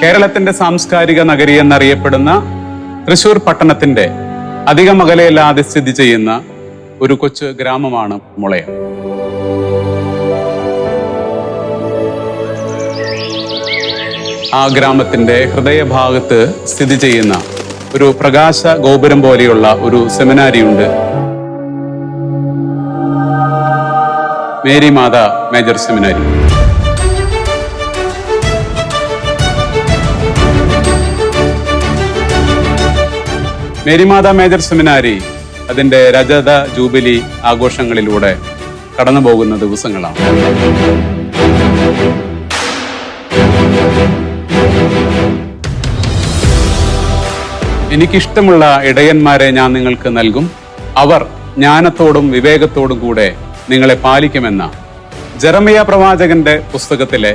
കേരളത്തിന്റെ സാംസ്കാരിക നഗരി എന്നറിയപ്പെടുന്ന തൃശൂർ പട്ടണത്തിന്റെ അധികം അകലെയല്ലാതെ സ്ഥിതി ചെയ്യുന്ന ഒരു കൊച്ചു ഗ്രാമമാണ് മുളയം. ആ ഗ്രാമത്തിന്റെ ഹൃദയഭാഗത്ത് സ്ഥിതി ചെയ്യുന്ന ഒരു പ്രകാശ ഗോപുരം പോലെയുള്ള ഒരു സെമിനാരിയുണ്ട്. Mary Mata major seminary. Marymatha major seminary അതിൻ്റെ രജത ജൂബിലി ആഘോഷങ്ങളിലൂടെ കടന്നു പോകുന്ന ദിവസങ്ങളാണ്. എനിക്കിഷ്ടമുള്ള ഇടയന്മാരെ ഞാൻ നിങ്ങൾക്ക് നൽകും, അവർ ജ്ഞാനത്തോടും വിവേകത്തോടും കൂടെ നിങ്ങളെ പാലിക്കുമെന്ന ജെറമിയ പ്രവാചകന്റെ പുസ്തകത്തിലെ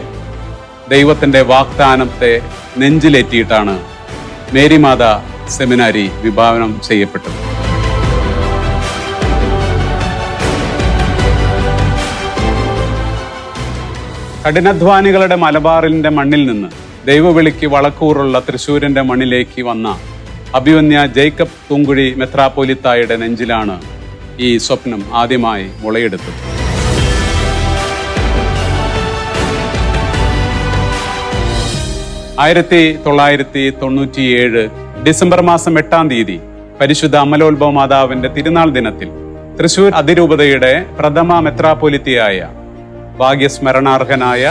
ദൈവത്തിന്റെ വാഗ്ദാനത്തെ നെഞ്ചിലേറ്റിയിട്ടാണ് മേരിമാതാ സെമിനാരി വിഭാവനം ചെയ്യപ്പെട്ടത്. കഠിനാധ്വാനികളുടെ മലബാറിന്റെ മണ്ണിൽ നിന്ന് ദൈവവിളിക്ക് വളക്കൂറുള്ള തൃശ്ശൂരിന്റെ മണ്ണിലേക്ക് വന്ന അഭിമന്യ ജേക്കബ് തൂങ്കുഴി മെത്രാപ്പോലിത്തായുടെ നെഞ്ചിലാണ് ഈ സ്വപ്നം ആദ്യമായി മുളയെടുത്തത്. ആയിരത്തി 1997 ഡിസംബർ മാസം 8-ാം തീയതി പരിശുദ്ധ അമലോത്ഭവ മാതാവിന്റെ തിരുനാൾ ദിനത്തിൽ തൃശൂർ അതിരൂപതയുടെ പ്രഥമ മെത്രാപ്പൊലിത്തയായ ഭാഗ്യസ്മരണാർഹനായ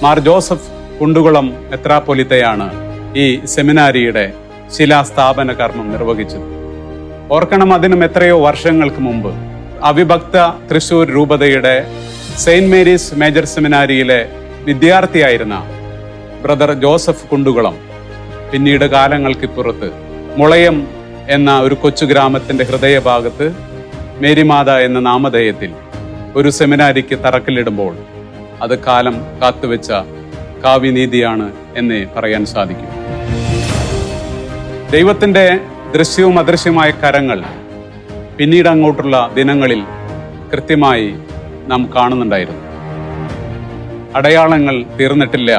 മാർ ജോസഫ് കുണ്ടുകുളം മെത്രാപ്പൊലിത്തയാണ് ഈ സെമിനാരിയുടെ ശിലാസ്ഥാപന കർമ്മം നിർവഹിച്ചത്. ഓർക്കണം, അതിനും എത്രയോ വർഷങ്ങൾക്ക് മുമ്പ് അവിഭക്ത തൃശൂർ രൂപതയുടെ സെയിന്റ് മേരീസ് മേജർ സെമിനാരിയിലെ വിദ്യാർത്ഥിയായിരുന്ന ബ്രദർ ജോസഫ് കുണ്ടുകുളം പിന്നീട് കാലങ്ങൾക്കിപ്പുറത്ത് മുളയം എന്ന ഒരു കൊച്ചു ഗ്രാമത്തിന്റെ ഹൃദയഭാഗത്ത് മേരിമാത എന്ന നാമധേയത്തിൽ ഒരു സെമിനാരിക്ക് തറക്കല്ലിടുമ്പോൾ അത് കാലം കാത്തുവെച്ച കാവ്യനീതിയാണ് എന്നേ പറയാൻ സാധിക്കും. ദൈവത്തിന്റെ ദൃശ്യവും അദൃശ്യമായ കരങ്ങൾ പിന്നീട് അങ്ങോട്ടുള്ള ദിനങ്ങളിൽ കൃത്യമായി നാം കാണുന്നുണ്ടായിരുന്നു. അടയാളങ്ങൾ തീർന്നിട്ടില്ല,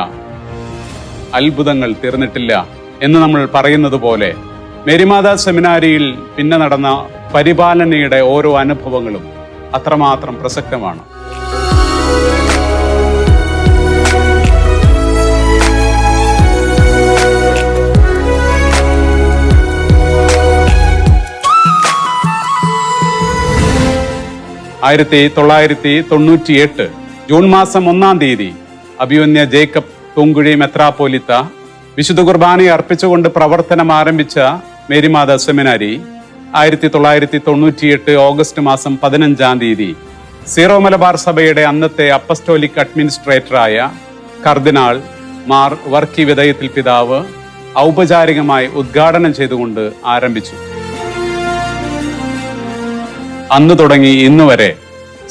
അത്ഭുതങ്ങൾ തീർന്നിട്ടില്ല എന്ന് നമ്മൾ പറയുന്നത് പോലെ മേരിമാതാ സെമിനാരിയിൽ പിന്നെ നടന്ന പരിപാലനയുടെ ഓരോ അനുഭവങ്ങളും അത്രമാത്രം പ്രസക്തമാണ്. ആയിരത്തി 1998 ജൂൺ മാസം 1-ാം തീയതി അഭിമന്യ ജേക്കബ് തൂങ്കുഴി മെത്രാപ്പോലിത്ത വിശുദ്ധ കുർബാനയെ അർപ്പിച്ചുകൊണ്ട് പ്രവർത്തനം ആരംഭിച്ച മേരിമാതാ സെമിനാരി 1998 ഓഗസ്റ്റ് മാസം 15-ാം തീയതി സീറോ മലബാർ സഭയുടെ അന്നത്തെ അപ്പസ്റ്റോലിക് അഡ്മിനിസ്ട്രേറ്ററായ കർദിനാൾ മാർ വർക്കി വിധേയത്തിൽ പിതാവ് ഔപചാരികമായി ഉദ്ഘാടനം ചെയ്തുകൊണ്ട് ആരംഭിച്ചു. അന്ന് തുടങ്ങി ഇന്നുവരെ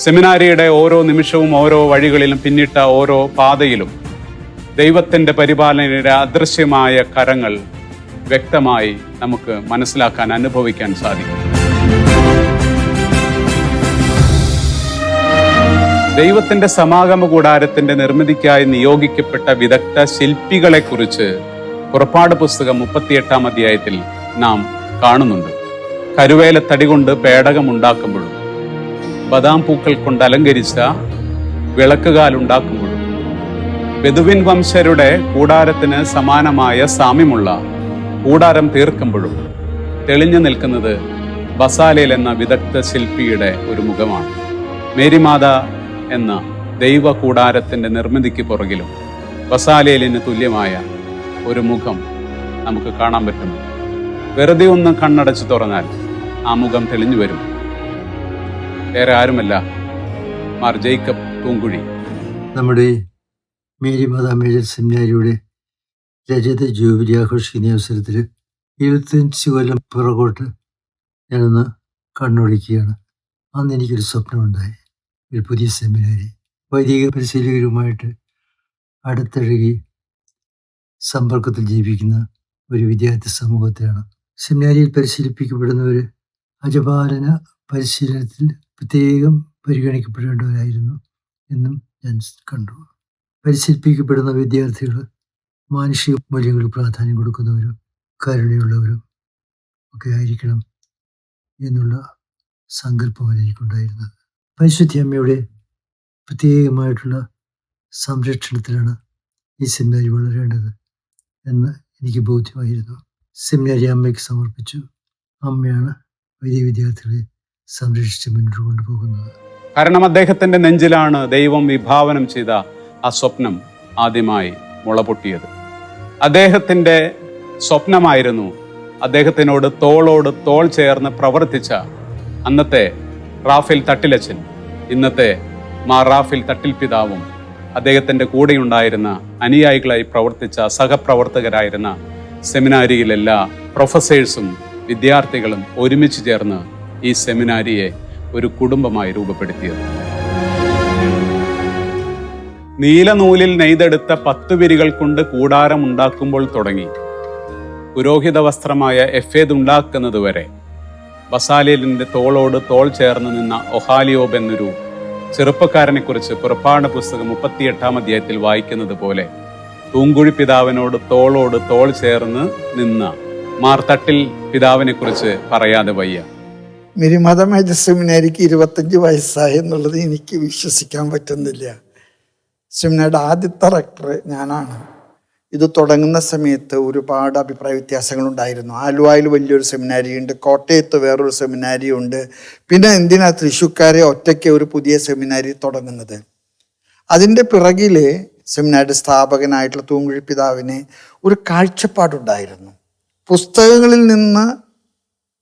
സെമിനാരിയുടെ ഓരോ നിമിഷവും ഓരോ വഴികളിലും പിന്നിട്ട ഓരോ പാതയിലും ദൈവത്തിന്റെ പരിപാലനയുടെ അദൃശ്യമായ കരങ്ങൾ വ്യക്തമായി നമുക്ക് മനസ്സിലാക്കാൻ, അനുഭവിക്കാൻ സാധിക്കും. ദൈവത്തിന്റെ സമാഗമ കൂടാരത്തിന്റെ നിർമ്മിതിക്കായി നിയോഗിക്കപ്പെട്ട വിദഗ്ധ ശില്പികളെ കുറിച്ച് പുറപ്പാട് പുസ്തകം 38-ാം അധ്യായത്തിൽ നാം കാണുന്നുണ്ട്. കരുവേല തടി കൊണ്ട് പേടകം ഉണ്ടാക്കുമ്പോഴും ബദാം പൂക്കൾ കൊണ്ട് അലങ്കരിച്ച വിളക്കുകാലുണ്ടാക്കുമ്പോഴും ബെദുവിൻ വംശരുടെ കൂടാരത്തിന് സമാനമായ സാമ്യമുള്ള കൂടാരം തീർക്കുമ്പോഴും തെളിഞ്ഞു നിൽക്കുന്നത് ബസാലേൽ എന്ന വിദഗ്ധ ശില്പിയുടെ ഒരു മുഖമാണ്. മേരിമാത എന്ന ദൈവ കൂടാരത്തിന്റെ നിർമ്മിതിക്ക് പുറകിലും ബസാലേലിന് തുല്യമായ ഒരു മുഖം നമുക്ക് കാണാൻ പറ്റുന്നു. വെറുതെ ഒന്ന് കണ്ണടച്ചു തുറന്നാൽ ആ മുഖം തെളിഞ്ഞു വരും. വേറെ ആരുമല്ല, മാർ ജേക്കബ് തൂങ്കുഴി. നമ്മുടെ മേരിമാതാ മേജർ സെമിനാരിയുടെ രജത ജൂബിലി ആഘോഷിക്കുന്ന അവസരത്തിൽ 25 കൊല്ലം പുറകോട്ട് ഞാനൊന്ന് കണ്ണോടിക്കുകയാണ്. അന്ന് എനിക്കൊരു സ്വപ്നമുണ്ടായി. ഒരു പുതിയ സെമിനാരി വൈദിക പരിശീലകരുമായിട്ട് അടുത്തിഴകി സമ്പർക്കത്തിൽ ജീവിക്കുന്ന ഒരു വിദ്യാർത്ഥി സമൂഹത്തെയാണ്. സെമിനാരിയിൽ പരിശീലിപ്പിക്കപ്പെടുന്നവർ അജപാലന പരിശീലനത്തിൽ പ്രത്യേകം പരിഗണിക്കപ്പെടേണ്ടവരായിരുന്നു എന്നും ഞാൻ കണ്ടു. പരിശീലിപ്പിക്കപ്പെടുന്ന വിദ്യാർത്ഥികൾ മാനുഷിക മൂല്യങ്ങൾക്ക് പ്രാധാന്യം കൊടുക്കുന്നവരും കരുണയുള്ളവരും ഒക്കെ ആയിരിക്കണം എന്നുള്ള സങ്കല്പമാണ് എനിക്കുണ്ടായിരുന്നത്. പരിശുദ്ധ അമ്മയുടെ പ്രത്യേകമായിട്ടുള്ള സംരക്ഷണത്തിലാണ് ഈ സെമിനാരി വളരേണ്ടത് എന്ന് എനിക്ക് ബോധ്യമായിരുന്നു. സെമിനാരി അമ്മയ്ക്ക് സമർപ്പിച്ചു. അമ്മയാണ് വൈദിക വിദ്യാർത്ഥികളെ സംരക്ഷിച്ച് മുന്നോട്ട് കൊണ്ടുപോകുന്നത്. കാരണം അദ്ദേഹത്തിന്റെ നെഞ്ചിലാണ് ദൈവം വിഭാവനം ചെയ്ത ആ സ്വപ്നം ആദ്യമായി മുളപൊട്ടിയത്. അദ്ദേഹത്തിന്റെ സ്വപ്നമായിരുന്നു അദ്ദേഹത്തിനോട് തോളോട് തോൾ ചേർന്ന് പ്രവർത്തിച്ച അന്നത്തെ റാഫേൽ തട്ടിലച്ചൻ, ഇന്നത്തെ മാർ റാഫേൽ തട്ടിൽ പിതാവും അദ്ദേഹത്തിന്റെ കൂടെയുണ്ടായിരുന്ന അനുയായികളായി പ്രവർത്തിച്ച സഹപ്രവർത്തകരായിരുന്ന സെമിനാരിയിലെല്ലാ പ്രൊഫസേഴ്സും വിദ്യാർത്ഥികളും ഒരുമിച്ച് ചേർന്ന് ഈ സെമിനാരിയെ ഒരു കുടുംബമായി രൂപപ്പെടുത്തിയത്. നീലനൂലിൽ നെയ്തെടുത്ത 10 വിരികൾ കൊണ്ട് കൂടാരം ഉണ്ടാക്കുമ്പോൾ തുടങ്ങി പുരോഹിത വസ്ത്രമായ എഫേദ് ഉണ്ടാക്കുന്നതുവരെ ബസാലേലിന്റെ തോളോട് തോൾ ചേർന്ന് നിന്ന ഒഹാലിയോബ് എന്നൊരു ചെറുപ്പക്കാരനെ കുറിച്ച് പുറപ്പാട് പുസ്തകം 38-ാം അധ്യായത്തിൽ വായിക്കുന്നത് പോലെ തൂങ്കുഴി പിതാവിനോട് തോളോട് തോൾ ചേർന്ന് നിന്ന മാർ തട്ടിൽ പിതാവിനെ കുറിച്ച് പറയാതെ വയ്യ. മേരിമാത മേജർ സെമിനാരിക്ക് 25 വയസ്സായി എന്നുള്ളത് എനിക്ക് വിശ്വസിക്കാൻ പറ്റുന്നില്ല. സെമിനാരിയുടെ ആദ്യത്തെ റെക്ടർ ഞാനാണ്. ഇത് തുടങ്ങുന്ന സമയത്ത് ഒരുപാട് അഭിപ്രായ വ്യത്യാസങ്ങളുണ്ടായിരുന്നു. ആലുവയിൽ വലിയൊരു സെമിനാരി ഉണ്ട്, കോട്ടയത്ത് വേറൊരു സെമിനാരി ഉണ്ട്. പിന്നെ എന്തിനാ തൃശ്ശൂക്കാരെ ഒറ്റയ്ക്ക് ഒരു പുതിയ സെമിനാരി തുടങ്ങുന്നത്? അതിൻ്റെ പിറകിൽ സെമിനാരിയുടെ സ്ഥാപകനായിട്ടുള്ള തൂങ്കുഴി പിതാവിന് ഒരു കാഴ്ചപ്പാടുണ്ടായിരുന്നു. പുസ്തകങ്ങളിൽ നിന്ന്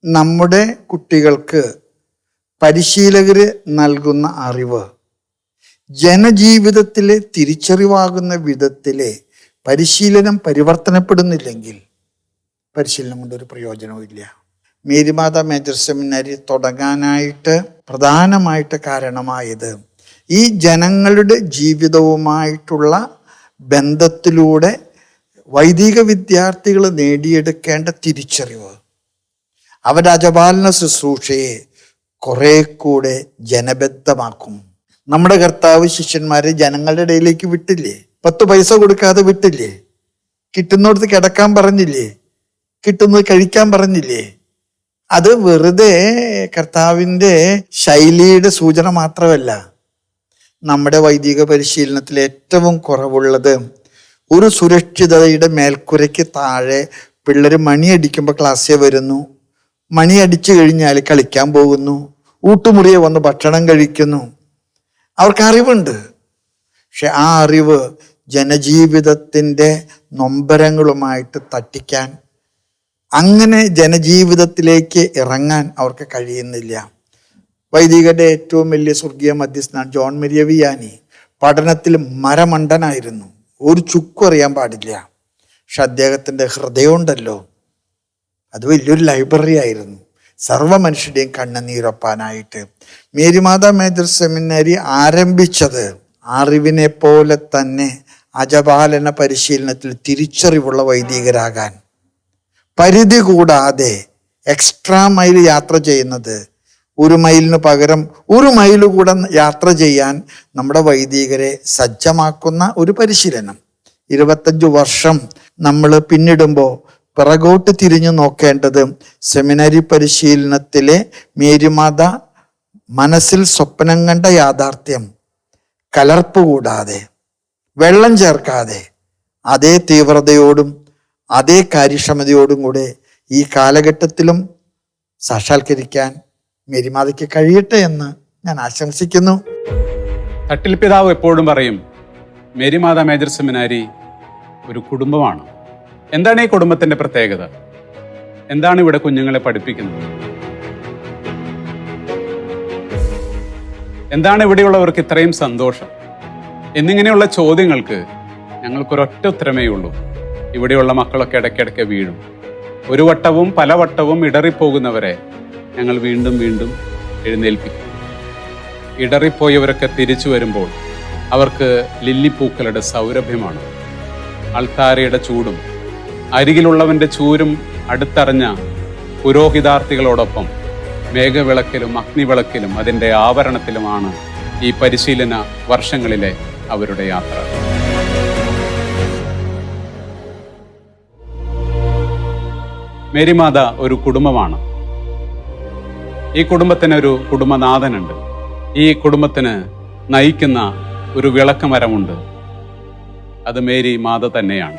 നമ്മുടെ കുട്ടികൾക്ക് പരിശീലകർ നൽകുന്ന അറിവ് ജനജീവിതത്തിലെ തിരിച്ചറിവാകുന്ന വിധത്തിലെ പരിശീലനം പരിവർത്തനപ്പെടുന്നില്ലെങ്കിൽ പരിശീലനം കൊണ്ടൊരു പ്രയോജനവും ഇല്ല. മേരിമാത മേജർ സെമിനാരി തുടങ്ങാനായിട്ട് പ്രധാനമായിട്ട് കാരണമായത് ഈ ജനങ്ങളുടെ ജീവിതവുമായിട്ടുള്ള ബന്ധത്തിലൂടെ വൈദിക വിദ്യാർത്ഥികൾ നേടിയെടുക്കേണ്ട തിരിച്ചറിവ്, അവരുടെ അജപാലന ശുശ്രൂഷയെ കുറെ കൂടെ ജനബദ്ധമാക്കും. നമ്മുടെ കർത്താവ് ശിഷ്യന്മാരെ ജനങ്ങളുടെ ഇടയിലേക്ക് വിട്ടില്ലേ? 10 പൈസ കൊടുക്കാതെ വിട്ടില്ലേ? കിട്ടുന്നിടത്ത് കിടക്കാൻ പറഞ്ഞില്ലേ? കിട്ടുന്നത് കഴിക്കാൻ പറഞ്ഞില്ലേ? അത് വെറുതെ കർത്താവിൻ്റെ ശൈലിയുടെ സൂചന മാത്രമല്ല. നമ്മുടെ വൈദിക പരിശീലനത്തിൽ ഏറ്റവും കുറവുള്ളത് ഒരു സുരക്ഷിതതയുടെ മേൽക്കുരയ്ക്ക് താഴെ പിള്ളേർ മണിയടിക്കുമ്പോൾ ക്ലാസ്സിൽ വരുന്നു, മണിയടിച്ചു കഴിഞ്ഞാൽ കളിക്കാൻ പോകുന്നു, ഊട്ടുമുറിയെ വന്ന് ഭക്ഷണം കഴിക്കുന്നു. അവർക്ക് അറിവുണ്ട്, പക്ഷെ ആ അറിവ് ജനജീവിതത്തിൻ്റെ നൊമ്പരങ്ങളുമായിട്ട് തട്ടിക്കാൻ, അങ്ങനെ ജനജീവിതത്തിലേക്ക് ഇറങ്ങാൻ അവർക്ക് കഴിയുന്നില്ല. വൈദികരുടെ ഏറ്റവും വലിയ സ്വർഗീയ മധ്യസ്ഥനാണ് ജോൺ മരിയ വിയാനി. പഠനത്തിൽ മരമണ്ടനായിരുന്നു, ഒരു ചുക്കും അറിയാൻ പാടില്ല. പക്ഷെ അദ്ദേഹത്തിൻ്റെ ഹൃദയമുണ്ടല്ലോ, അത് വലിയൊരു ലൈബ്രറി ആയിരുന്നു, സർവ്വ മനുഷ്യരുടെയും കണ്ണുനീരൊപ്പാനായിട്ട്. മേരിമാത മേജർ സെമിനാരി ആരംഭിച്ചത് അറിവിനെ പോലെ തന്നെ അജപാലന പരിശീലനത്തിൽ തിരിച്ചറിവുള്ള വൈദികരാകാൻ, പരിധി കൂടാതെ എക്സ്ട്രാ മൈൽ യാത്ര ചെയ്യുന്നത്, 1 മൈലിന് പകരം 1 മൈൽ കൂടെ യാത്ര ചെയ്യാൻ നമ്മുടെ വൈദികരെ സജ്ജമാക്കുന്ന ഒരു പരിശീലനം. 25 വർഷം നമ്മൾ പിന്നിടുമ്പോൾ പിറകോട്ട് തിരിഞ്ഞു നോക്കേണ്ടത് സെമിനാരി പരിശീലനത്തിലെ മേരിമാത മനസ്സിൽ സ്വപ്നം കണ്ട യാഥാർത്ഥ്യം കലർപ്പ് കൂടാതെ, വെള്ളം ചേർക്കാതെ, അതേ തീവ്രതയോടും അതേ കാര്യക്ഷമതയോടും കൂടെ ഈ കാലഘട്ടത്തിലും സാക്ഷാത്കരിക്കാൻ മേരിമാതയ്ക്ക് കഴിയട്ടെ എന്ന് ഞാൻ ആശംസിക്കുന്നു. തട്ടിൽ പിതാവ് എപ്പോഴും പറയും, മേരിമാത മേജർ സെമിനാരി ഒരു കുടുംബമാണ്. എന്താണ് ഈ കുടുംബത്തിന്റെ പ്രത്യേകത? എന്താണ് ഇവിടെ കുഞ്ഞുങ്ങളെ പഠിപ്പിക്കുന്നത്? എന്താണ് ഇവിടെയുള്ളവർക്ക് ഇത്രയും സന്തോഷം? എന്നിങ്ങനെയുള്ള ചോദ്യങ്ങൾക്ക് ഞങ്ങൾക്കൊരൊറ്റ ഉത്തരമേ ഉള്ളൂ. ഇവിടെയുള്ള മക്കളൊക്കെ ഇടയ്ക്കിടയ്ക്ക് വീഴും. ഒരു വട്ടവും പലവട്ടവും ഇടറിപ്പോകുന്നവരെ ഞങ്ങൾ വീണ്ടും വീണ്ടും എഴുന്നേൽപ്പിക്കും. ഇടറിപ്പോയവരൊക്കെ തിരിച്ചു വരുമ്പോൾ അവർക്ക് ലില്ലിപ്പൂക്കളുടെ സൗരഭ്യമാണ്. അൾത്താരയുടെ ചൂടും അരികിലുള്ളവന്റെ ചൂരും അടുത്തറിഞ്ഞ പുരോഹിതാർത്ഥികളോടൊപ്പം മേഘവിളക്കിലും അഗ്നിവിളക്കിലും അതിൻ്റെ ആവരണത്തിലുമാണ് ഈ പരിശീലന വർഷങ്ങളിലെ അവരുടെ യാത്ര. മേരിമാത ഒരു കുടുംബമാണ്. ഈ കുടുംബത്തിന് ഒരു കുടുംബനാഥനുണ്ട്. ഈ കുടുംബത്തിന് നയിക്കുന്ന ഒരു വിളക്കുമരമുണ്ട്. അത് മേരി മാത തന്നെയാണ്.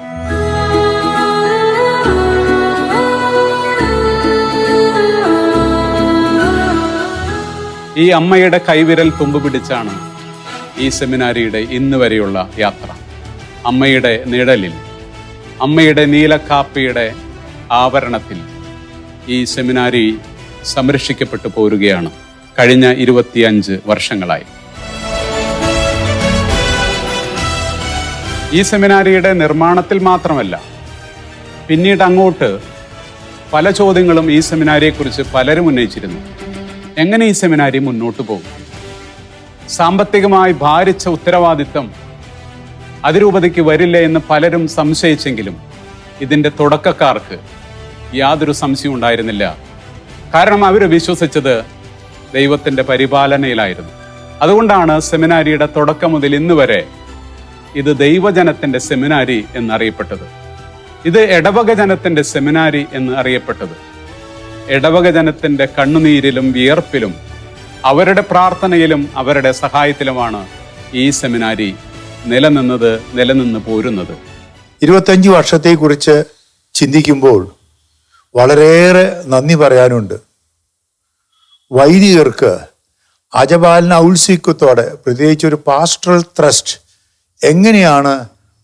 ഈ അമ്മയുടെ കൈവിരൽ തുമ്പ് പിടിച്ചാണ് ഈ സെമിനാരിയുടെ ഇന്ന് വരെയുള്ള യാത്ര. അമ്മയുടെ നിഴലിൽ, അമ്മയുടെ നീലക്കാപ്പിയുടെ ആവരണത്തിൽ ഈ സെമിനാരി സംരക്ഷിക്കപ്പെട്ടു പോരുകയാണ് കഴിഞ്ഞ 25 വർഷങ്ങളായി. ഈ സെമിനാരിയുടെ നിർമ്മാണത്തിൽ മാത്രമല്ല, പിന്നീട് അങ്ങോട്ട് പല ചോദ്യങ്ങളും ഈ സെമിനാരിയെക്കുറിച്ച് പലരും ഉന്നയിച്ചിരുന്നു. എങ്ങനെ ഈ സെമിനാരി മുന്നോട്ട് പോകും? സാമ്പത്തികമായി ഭാരിച്ച ഉത്തരവാദിത്തം അതിരൂപതയ്ക്ക് വരില്ല എന്ന് പലരും സംശയിച്ചെങ്കിലും ഇതിൻ്റെ തുടക്കക്കാർക്ക് യാതൊരു സംശയവും ഉണ്ടായിരുന്നില്ല. കാരണം അവർ വിശ്വസിച്ചത് ദൈവത്തിൻ്റെ പരിപാലനയിലായിരുന്നു. അതുകൊണ്ടാണ് സെമിനാരിയുടെ തുടക്കം മുതൽ ഇന്ന് വരെ ഇത് ദൈവജനത്തിൻ്റെ സെമിനാരി എന്നറിയപ്പെട്ടത്. ഇത് ഇടവക ജനത്തിൻ്റെ സെമിനാരി എന്ന് അറിയപ്പെട്ടത്. ഇടവക ജനത്തിൻ്റെ കണ്ണുനീരിലും വിയർപ്പിലും അവരുടെ പ്രാർത്ഥനയിലും അവരുടെ സഹായത്തിലുമാണ് ഈ സെമിനാരി നിലനിന്ന് പോരുന്നത്. 25 വർഷത്തെക്കുറിച്ച് ചിന്തിക്കുമ്പോൾ വളരെയേറെ നന്ദി പറയാനുണ്ട്. വൈദികർക്ക് അജപാലന ഔത്സുക്യത്തോടെ, പ്രത്യേകിച്ച് ഒരു പാസ്റ്ററൽ ത്രസ്റ്റ്, എങ്ങനെയാണ്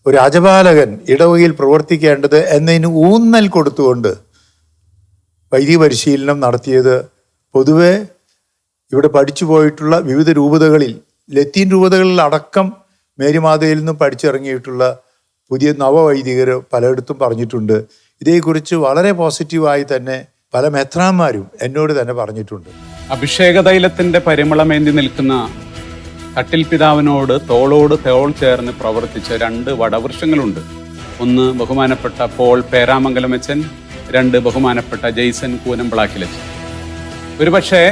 ഒരു അജപാലകൻ ഇടവകയിൽ പ്രവർത്തിക്കേണ്ടത് എന്നതിന് ഊന്നൽ കൊടുത്തുകൊണ്ട് വൈദിക പരിശീലനം നടത്തിയത്. പൊതുവെ ഇവിടെ പഠിച്ചു പോയിട്ടുള്ള വിവിധ രൂപതകളിൽ, ലത്തീൻ രൂപതകളിൽ അടക്കം മേരിമാതയിൽ നിന്നും പഠിച്ചിറങ്ങിയിട്ടുള്ള പുതിയ നവവൈദികർ പലയിടത്തും പറഞ്ഞിട്ടുണ്ട്. ഇതേക്കുറിച്ച് വളരെ പോസിറ്റീവായി തന്നെ പല മെത്രാന്മാരും എന്നോട് തന്നെ പറഞ്ഞിട്ടുണ്ട്. അഭിഷേക തൈലത്തിന്റെ പരിമളമേന്തി നിൽക്കുന്ന തട്ടിൽ പിതാവിനോട് തോളോട് തോൾ ചേർന്ന് പ്രവർത്തിച്ച 2 വടവൃക്ഷങ്ങളുണ്ട്. ഒന്ന് ബഹുമാനപ്പെട്ട പോൾ പേരാമംഗലമച്ചൻ, 2 ബഹുമാനപ്പെട്ട ജെയ്സൺ കൂനമ്പിളാക്കിലച്ചൻ. ഒരുപക്ഷെ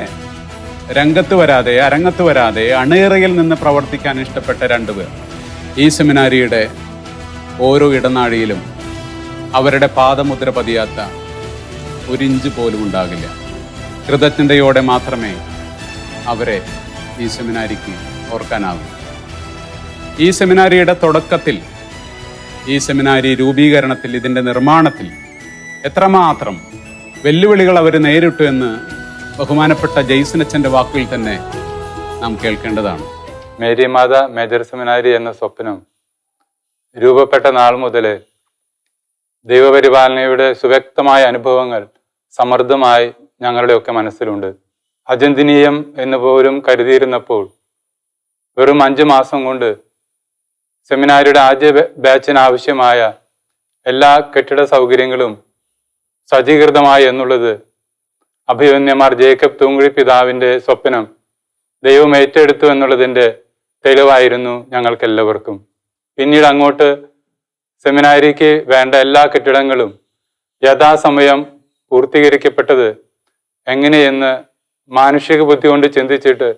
രംഗത്ത് വരാതെ, അരങ്ങത്ത് വരാതെ, അണിയറയിൽ നിന്ന് പ്രവർത്തിക്കാൻ ഇഷ്ടപ്പെട്ട 2 പേർ ഈ സെമിനാരിയുടെ ഓരോ ഇടനാഴിയിലും അവരുടെ പാദമുദ്ര പതിയാത്ത 1 ഇഞ്ച് പോലും ഉണ്ടാകില്ല. കൃതജ്ഞതയോടെ മാത്രമേ അവരെ ഈ സെമിനാരിക്ക് ഓർക്കാനാവൂ. ഈ സെമിനാരിയുടെ തുടക്കത്തിൽ, ഈ സെമിനാരി രൂപീകരണത്തിൽ, ഇതിൻ്റെ നിർമ്മാണത്തിൽ എത്രമാത്രം വെല്ലുവിളികൾ അവർ നേരിട്ടു എന്ന് ബഹുമാനപ്പെട്ട ജെയ്സനച്ചൻ്റെ വാക്കുകളിൽ തന്നെ നാം കേൾക്കേണ്ടതാണ്. മേരി മാത മേജർ സെമിനാരി എന്ന സ്വപ്നം രൂപപ്പെട്ട നാൾ മുതൽ ദൈവപരിപാലനയുടെ സുവ്യക്തമായ അനുഭവങ്ങൾ സമൃദ്ധമായി ഞങ്ങളുടെയൊക്കെ മനസ്സിലുണ്ട്. അചിന്തനീയം എന്ന് പോലും കരുതിയിരുന്നപ്പോൾ വെറും 5 മാസം കൊണ്ട് സെമിനാരിയുടെ ആദ്യ ബാച്ചിന് ആവശ്യമായ എല്ലാ കെട്ടിട സൗകര്യങ്ങളും സജ്ജീകൃതമായി എന്നുള്ളത് അഭിമന്യമാർ ജേക്കബ് തൂങ്കുഴി പിതാവിൻ്റെ സ്വപ്നം ദൈവം ഏറ്റെടുത്തു എന്നുള്ളതിൻ്റെ തെളിവായിരുന്നു ഞങ്ങൾക്കെല്ലാവർക്കും. പിന്നീട് അങ്ങോട്ട് സെമിനാരിക്ക് വേണ്ട എല്ലാ കെട്ടിടങ്ങളും യഥാസമയം പൂർത്തീകരിക്കപ്പെട്ടത് എങ്ങനെയെന്ന് മാനുഷിക ബുദ്ധി കൊണ്ട് ചിന്തിച്ചിട്ട്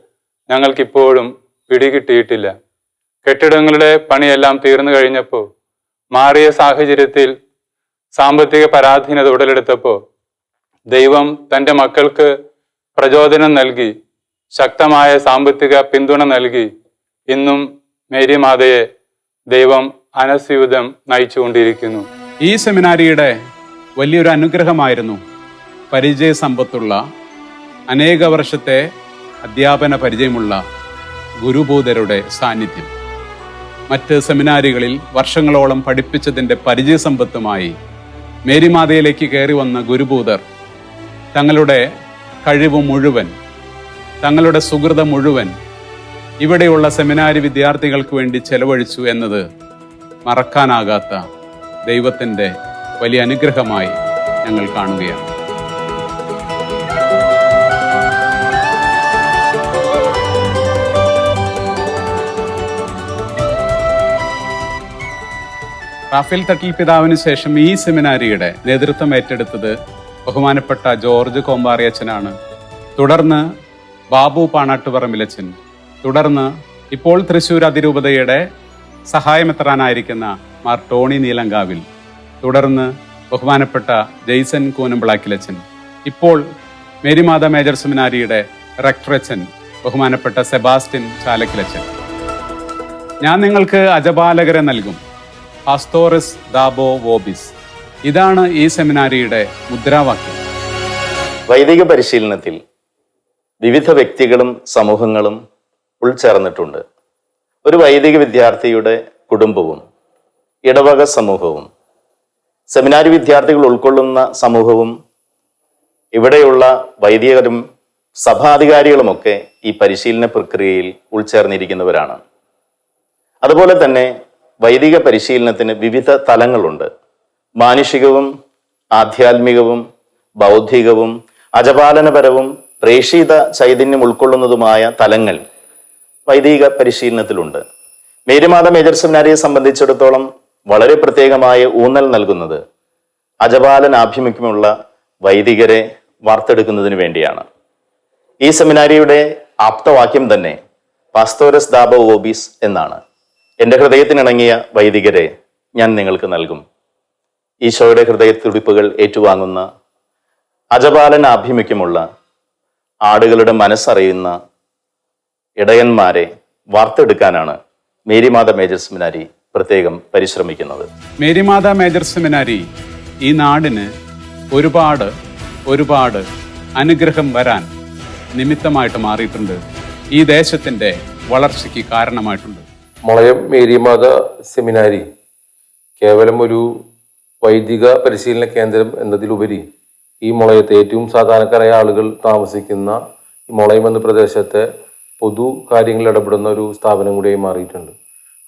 ഞങ്ങൾക്കിപ്പോഴും പിടികിട്ടിയിട്ടില്ല. കെട്ടിടങ്ങളുടെ പണിയെല്ലാം തീർന്നു കഴിഞ്ഞപ്പോൾ, മാറിയ സാഹചര്യത്തിൽ സാമ്പത്തിക പരാധീനത ഉടലെടുത്തപ്പോൾ ദൈവം തൻ്റെ മക്കൾക്ക് പ്രചോദനം നൽകി, ശക്തമായ സാമ്പത്തിക പിന്തുണ നൽകി ഇന്നും മേരി മാതയെ ദൈവം അനസ്യൂതം നയിച്ചുകൊണ്ടിരിക്കുന്നു. ഈ സെമിനാരിയുടെ വലിയൊരു അനുഗ്രഹമായിരുന്നു പരിചയ സമ്പത്തുള്ള, അനേക വർഷത്തെ അധ്യാപന പരിചയമുള്ള ഗുരുബോധരുടെ സാന്നിധ്യം. മറ്റ് സെമിനാരികളിൽ വർഷങ്ങളോളം പഠിപ്പിച്ചതിൻ്റെ പരിചയസമ്പത്തുമായി മേരിമാതയിലേക്ക് കയറി വന്ന ഗുരുബോധർ തങ്ങളുടെ കഴിവ് മുഴുവൻ, തങ്ങളുടെ സുഹൃതം മുഴുവൻ ഇവിടെയുള്ള സെമിനാരി വിദ്യാർത്ഥികൾക്ക് വേണ്ടി ചെലവഴിച്ചു എന്നത് മറക്കാനാകാത്ത ദൈവത്തിൻ്റെ വലിയ അനുഗ്രഹമായി ഞങ്ങൾ കാണുകയാണ്. റാഫേൽ തട്ടിൽ പിതാവിന് ശേഷം ഈ സെമിനാരിയുടെ നേതൃത്വം ഏറ്റെടുത്തത് ബഹുമാനപ്പെട്ട ജോർജ് കോമ്പാറിയച്ചനാണ്. തുടർന്ന് ബാബു പാണാട്ടുപറമ്പിലച്ചൻ, തുടർന്ന് ഇപ്പോൾ തൃശ്ശൂർ അതിരൂപതയുടെ സഹായമെത്രാനായിരിക്കുന്ന മാർ ടോണി നീലങ്കാവിൽ, തുടർന്ന് ബഹുമാനപ്പെട്ട ജെയ്സൺ കൂനമ്പിളാക്കിലച്ചൻ, ഇപ്പോൾ മേരിമാത മേജർ സെമിനാരിയുടെ റെക്ടറച്ചൻ ബഹുമാനപ്പെട്ട സെബാസ്റ്റ്യൻ ചാലക്കിലച്ചൻ. ഞാൻ നിങ്ങൾക്ക് അജപാലകരെ നൽകും, പാസ്തോറസ് ദാബോ വോബിസ്. ഇതാണ് ഈ സെമിനാരിയുടെ മുദ്രാവാക്യം. വൈദിക പരിശീലനത്തിൽ വിവിധ വ്യക്തികളും സമൂഹങ്ങളും ഉൾച്ചേർന്നിട്ടുണ്ട്. ഒരു വൈദിക വിദ്യാർത്ഥിയുടെ കുടുംബവും ഇടവക സമൂഹവും സെമിനാരി വിദ്യാർത്ഥികൾ ഉൾക്കൊള്ളുന്ന സമൂഹവും ഇവിടെയുള്ള വൈദികരും സഭാധികാരികളുമൊക്കെ ഈ പരിശീലന പ്രക്രിയയിൽ ഉൾച്ചേർന്നിരിക്കുന്നവരാണ്. അതുപോലെ തന്നെ വൈദിക പരിശീലനത്തിന് വിവിധ തലങ്ങളുണ്ട്. മാനുഷികവും ആധ്യാത്മികവും ബൗദ്ധികവും അജപാലനപരവും പ്രേക്ഷിത ചൈതന്യം ഉൾക്കൊള്ളുന്നതുമായ തലങ്ങൾ വൈദിക പരിശീലനത്തിലുണ്ട്. മേരിമാത മേജർ സെമിനാരിയെ സംബന്ധിച്ചിടത്തോളം വളരെ പ്രത്യേകമായ ഊന്നൽ നൽകുന്നത് അജപാലനാഭിമുഖ്യമുള്ള വൈദികരെ വാർത്തെടുക്കുന്നതിന് വേണ്ടിയാണ്. ഈ സെമിനാരിയുടെ ആപ്തവാക്യം തന്നെ പാസ്തോറസ് ദാബോ വോബിസ് എന്നാണ്. എൻ്റെ ഹൃദയത്തിനിണങ്ങിയ വൈദികരെ ഞാൻ നിങ്ങൾക്ക് നൽകും. ഈശോയുടെ ഹൃദയത്തുടിപ്പുകൾ ഏറ്റുവാങ്ങുന്ന അജപാലനാഭിമുഖ്യമുള്ള ആടുകളുടെ മനസ്സറിയുന്ന ഇടയന്മാരെ വാർത്തെടുക്കാനാണ് മേരിമാത മേജർ സെമിനാരി പ്രത്യേകം പരിശ്രമിക്കുന്നത്. മേരിമാത മേജർ സെമിനാരി ഈ നാടിന് ഒരുപാട് അനുഗ്രഹം വരാൻ നിമിത്തമായിട്ട് മാറിയിട്ടുണ്ട്. ഈ ദേശത്തിന്റെ വളർച്ചയ്ക്ക് കാരണമായിട്ടുണ്ട്. മുളയം മേരിമാത സെമിനാരി കേവലം ഒരു വൈദിക പരിശീലന കേന്ദ്രം എന്നതിലുപരി ഈ മുളയത്തെ ഏറ്റവും സാധാരണക്കാരായ ആളുകൾ താമസിക്കുന്ന ഈ മുളയം എന്ന പ്രദേശത്തെ പൊതു കാര്യങ്ങളിൽ ഇടപെടുന്ന ഒരു സ്ഥാപനം കൂടിയായി മാറിയിട്ടുണ്ട്.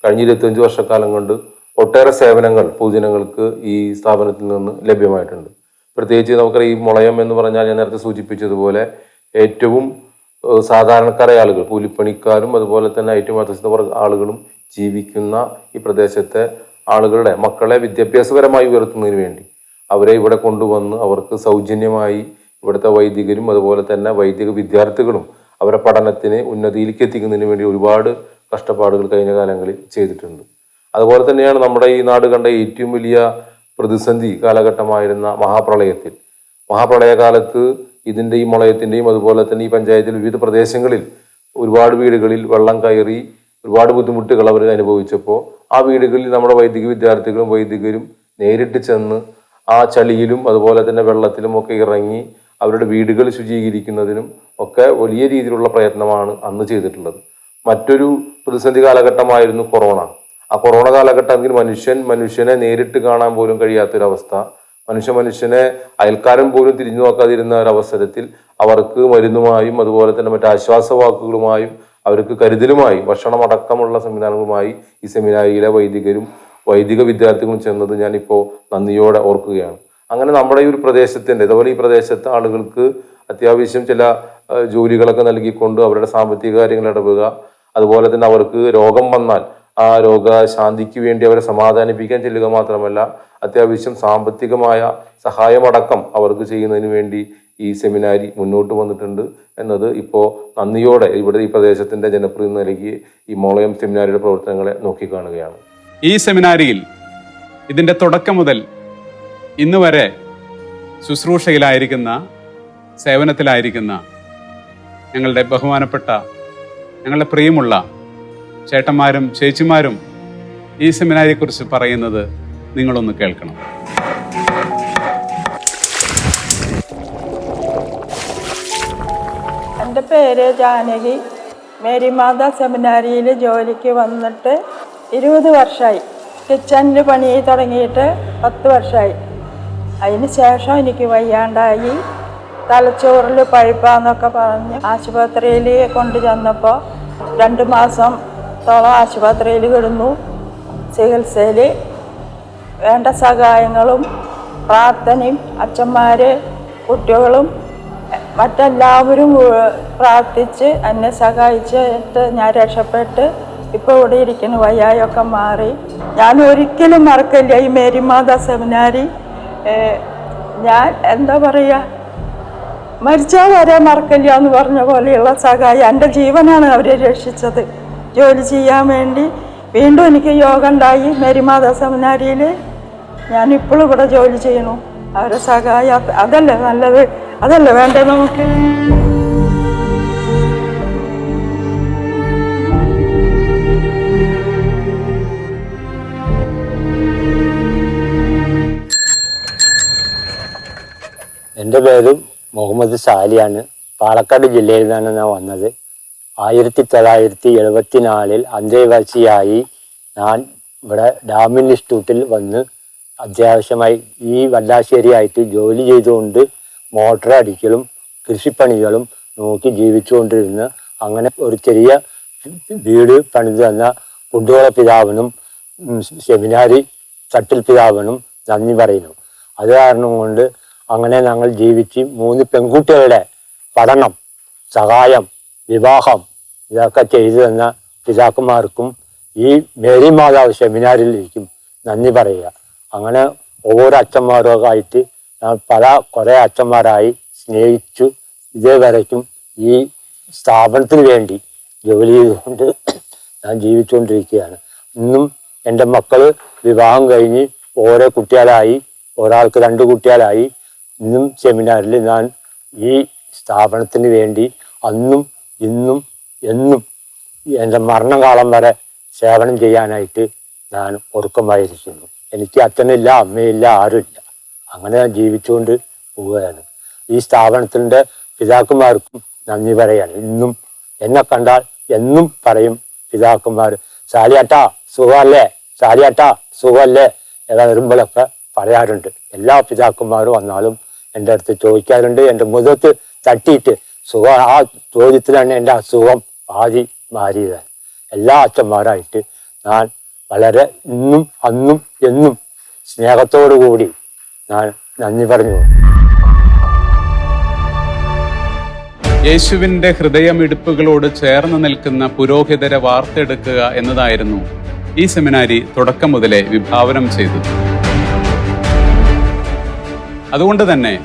കഴിഞ്ഞ 25 വർഷക്കാലം കൊണ്ട് ഒട്ടേറെ സേവനങ്ങൾ പൊതുജനങ്ങൾക്ക് ഈ സ്ഥാപനത്തിൽ നിന്ന് ലഭ്യമായിട്ടുണ്ട്. പ്രത്യേകിച്ച് നമുക്കറിയാം, ഈ മുളയം എന്ന് പറഞ്ഞാൽ ഞാൻ നേരത്തെ സൂചിപ്പിച്ചതുപോലെ ഏറ്റവും സാധാരണക്കാരായ ആളുകൾ, കൂലിപ്പണിക്കാരും അതുപോലെ തന്നെ ഏറ്റവും അധസ്ഥ ആളുകളും ജീവിക്കുന്ന ഈ പ്രദേശത്തെ ആളുകളുടെ മക്കളെ വിദ്യാഭ്യാസപരമായി ഉയർത്തുന്നതിന് വേണ്ടി അവരെ ഇവിടെ കൊണ്ടുവന്ന് അവർക്ക് സൗജന്യമായി ഇവിടുത്തെ വൈദികരും അതുപോലെ തന്നെ വൈദിക വിദ്യാർത്ഥികളും അവരുടെ പഠനത്തിന് ഉന്നതിയിലേക്ക് എത്തിക്കുന്നതിന് വേണ്ടി ഒരുപാട് കഷ്ടപ്പാടുകൾ കഴിഞ്ഞ കാലങ്ങളിൽ ചെയ്തിട്ടുണ്ട്. അതുപോലെ തന്നെയാണ് നമ്മുടെ ഈ നാട് കണ്ട ഏറ്റവും വലിയ പ്രതിസന്ധി കാലഘട്ടമായിരുന്ന മഹാപ്രളയകാലത്ത് ഈ മുളയത്തിൻ്റെയും അതുപോലെ തന്നെ ഈ പഞ്ചായത്തിൽ വിവിധ പ്രദേശങ്ങളിൽ ഒരുപാട് വീടുകളിൽ വെള്ളം കയറി ഒരുപാട് ബുദ്ധിമുട്ടുകൾ അവർ അനുഭവിച്ചപ്പോൾ ആ വീടുകളിൽ നമ്മുടെ വൈദിക വിദ്യാർത്ഥികളും വൈദികരും നേരിട്ട് ചെന്ന് ആ ചളിയിലും അതുപോലെ തന്നെ വെള്ളത്തിലും ഒക്കെ ഇറങ്ങി അവരുടെ വീടുകൾ ശുചീകരിക്കുന്നതിനും ഒക്കെ വലിയ രീതിയിലുള്ള പ്രയത്നമാണ് അന്ന് ചെയ്തിട്ടുള്ളത്. മറ്റൊരു പ്രതിസന്ധി കാലഘട്ടമായിരുന്നു കൊറോണ. ആ കൊറോണ കാലഘട്ടത്തിൽ മനുഷ്യനെ നേരിട്ട് കാണാൻ പോലും കഴിയാത്തൊരവസ്ഥ, മനുഷ്യനെ അയൽക്കാരൻ പോലും തിരിഞ്ഞു നോക്കാതിരുന്ന ഒരവസരത്തിൽ അവർക്ക് മരുന്നുമായും അതുപോലെ തന്നെ മറ്റ് ആശ്വാസവാക്കുകളുമായും അവർക്ക് കരുതലുമായി ഭക്ഷണമടക്കമുള്ള സംവിധാനങ്ങളുമായി ഈ സെമിനാരിയിലെ വൈദിക വിദ്യാർത്ഥികളും ചെന്നത് ഞാനിപ്പോൾ നന്ദിയോടെ ഓർക്കുകയാണ്. അങ്ങനെ നമ്മുടെ ഈ ഒരു പ്രദേശത്തിൻ്റെ ഇതുപോലെ ഈ പ്രദേശത്തെ ആളുകൾക്ക് അത്യാവശ്യം ചില ജോലികളൊക്കെ നൽകിക്കൊണ്ട് അവരുടെ സാമ്പത്തിക കാര്യങ്ങൾ ഇടപെടുക, അതുപോലെ തന്നെ അവർക്ക് രോഗം വന്നാൽ ആ രോഗശാന്തിക്ക് വേണ്ടി അവരെ സമാധാനിപ്പിക്കാൻ ചെല്ലുക മാത്രമല്ല അത്യാവശ്യം സാമ്പത്തികമായ സഹായമടക്കം അവർക്ക് ചെയ്യുന്നതിന് വേണ്ടി ഈ സെമിനാരി മുന്നോട്ട് വന്നിട്ടുണ്ട് എന്നത് ഇപ്പോൾ നന്ദിയോടെ ഇവിടെ ഈ പ്രദേശത്തിന്റെ ജനപ്രതിനിധി നൽകി ഈ മുളയം സെമിനാരിയുടെ പ്രവർത്തനങ്ങളെ നോക്കിക്കാണുകയാണ്. ഈ സെമിനാരിയിൽ ഇതിൻ്റെ തുടക്കം മുതൽ ഇന്ന് വരെ ശുശ്രൂഷയിലായിരിക്കുന്ന, സേവനത്തിലായിരിക്കുന്ന ഞങ്ങളുടെ ബഹുമാനപ്പെട്ട, ഞങ്ങളുടെ പ്രിയമുള്ള ചേട്ടന്മാരും ചേച്ചിമാരും ഈ സെമിനാരിയെക്കുറിച്ച് പറയുന്നത് നിങ്ങളൊന്ന് കേൾക്കണം. എൻ്റെ പേര് ജാനകി. മേരിമാത സെമിനാരിയിൽ ജോലിക്ക് വന്നിട്ട് 20 വർഷമായി. കിച്ചണിൽ പണി തുടങ്ങിയിട്ട് 10 വർഷമായി. അതിന് ശേഷം എനിക്ക് വയ്യാണ്ടായി, തലച്ചോറിൽ പഴുപ്പാന്നൊക്കെ പറഞ്ഞ് ആശുപത്രിയിൽ കൊണ്ടു ചെന്നപ്പോൾ 2 മാസത്തോളം ആശുപത്രിയിൽ കിടന്നു. ചികിത്സയിൽ വേണ്ട സഹായങ്ങളും പ്രാർത്ഥനയും അച്ഛന്മാർ, കുട്ടികളും മറ്റെല്ലാവരും പ്രാർത്ഥിച്ച് എന്നെ സഹായിച്ചിട്ട് ഞാൻ രക്ഷപ്പെട്ട് ഇപ്പോൾ ഇവിടെ ഇരിക്കുന്നു. വയ്യായൊക്കെ മാറി. ഞാൻ ഒരിക്കലും മറക്കില്ല ഈ മേരിമാത സെമിനാരി. ഞാൻ എന്താ പറയുക, മരിച്ചാൽ വരെ മറക്കില്ല എന്ന് പറഞ്ഞ പോലെയുള്ള സഹായം. എൻ്റെ ജീവനാണ് അവരെ രക്ഷിച്ചത്. ജോലി ചെയ്യാൻ വേണ്ടി വീണ്ടും എനിക്ക് യോഗം ഉണ്ടായി മേരിമാത സെമിനാരിയിൽ. ഞാനിപ്പോഴും ഇവിടെ ജോലി ചെയ്യണു. അവരെ സഹായം അതല്ലേ നല്ലത്, അതല്ലേ വേണ്ടത് നമുക്ക്. എൻ്റെ പേര് മുഹമ്മദ് സാലിയാണ്. പാലക്കാട് ജില്ലയിൽ നിന്നാണ് ഞാൻ വന്നത്. 1974 അന്തേവാസിയായി ഞാൻ ഇവിടെ ഡാം ഇൻസ്റ്റിറ്റ്യൂട്ടിൽ വന്ന് അത്യാവശ്യമായി ഈ വല്ലാശ്ശേരിയായിട്ട് ജോലി ചെയ്തുകൊണ്ട് മോട്ടർ അടിക്കലും കൃഷിപ്പണികളും നോക്കി ജീവിച്ചുകൊണ്ടിരുന്ന അങ്ങനെ ഒരു ചെറിയ വീട് പണിത് തന്ന കുണ്ടുകുള പിതാവിനും സെമിനാരി തട്ടിൽ പിതാവിനും നന്ദി പറയുന്നു. അത് കാരണം കൊണ്ട് അങ്ങനെ ഞങ്ങൾ ജീവിച്ച് 3 പെൺകുട്ടികളുടെ പഠനം, സഹായം, വിവാഹം ഇതൊക്കെ ചെയ്തു തന്ന പിതാക്കന്മാർക്കും ഈ മേരി മാതാവ് സെമിനാരിലേക്കും നന്ദി പറയുക. അങ്ങനെ ഓരോ അച്ഛന്മാരൊക്കെ ആയിട്ട് ഞാൻ കുറേ അച്ഛന്മാരായി സ്നേഹിച്ചു ഇതേവരയ്ക്കും ഈ സ്ഥാപനത്തിന് വേണ്ടി ജോലി ചെയ്തുകൊണ്ട് ഞാൻ ജീവിച്ചുകൊണ്ടിരിക്കുകയാണ്. ഇന്നും എൻ്റെ മക്കൾ വിവാഹം കഴിഞ്ഞ് ഓരോ കുട്ടികളായി, ഒരാൾക്ക് 2 കുട്ടികളായി. ഇന്നും സെമിനാറിൽ ഞാൻ ഈ സ്ഥാപനത്തിന് വേണ്ടി അന്നും ഇന്നും എന്നും എൻ്റെ മരണകാലം വരെ സേവനം ചെയ്യാനായിട്ട് ഞാൻ ഒരുക്കമായിരിക്കുന്നു. എനിക്ക് അച്ഛനില്ല, അമ്മയില്ല, ആരുമില്ല. അങ്ങനെ ഞാൻ ജീവിച്ചുകൊണ്ട് പോവുകയാണ്. ഈ സ്ഥാപനത്തിൻ്റെ പിതാക്കന്മാർക്കും നന്ദി പറയാണ്. ഇന്നും എന്നെ കണ്ടാൽ എന്നും പറയും പിതാക്കന്മാർ, സാലിയാട്ടാ സുഖമല്ലേ, സാലിയാട്ടാ സുഖമല്ലേ എന്ന് വരുമ്പോഴൊക്കെ പറയാറുണ്ട്. എല്ലാ പിതാക്കന്മാരും വന്നാലും എൻ്റെ അടുത്ത് ചോദിക്കാറുണ്ട്. എൻ്റെ മുഖത്ത് തട്ടിയിട്ട് സുഖം, ആ ചോദ്യത്തിലാണ് എൻ്റെ അസുഖം പാതി മാറിയത്. എല്ലാ അച്ഛന്മാരായിട്ട് ഞാൻ വളരെ ഇന്നും അന്നും എന്നും സ്നേഹത്തോടു കൂടി ഞാൻ നന്ദി പറഞ്ഞു. യേശുവിൻ്റെ ഹൃദയമിടിപ്പുകളോട് ചേർന്ന് നിൽക്കുന്ന പുരോഹിതരെ വാർത്തെടുക്കുക എന്നതായിരുന്നു ഈ സെമിനാരി തുടക്കം മുതലേ വിഭാവനം ചെയ്തത്. അതുകൊണ്ട് തന്നെ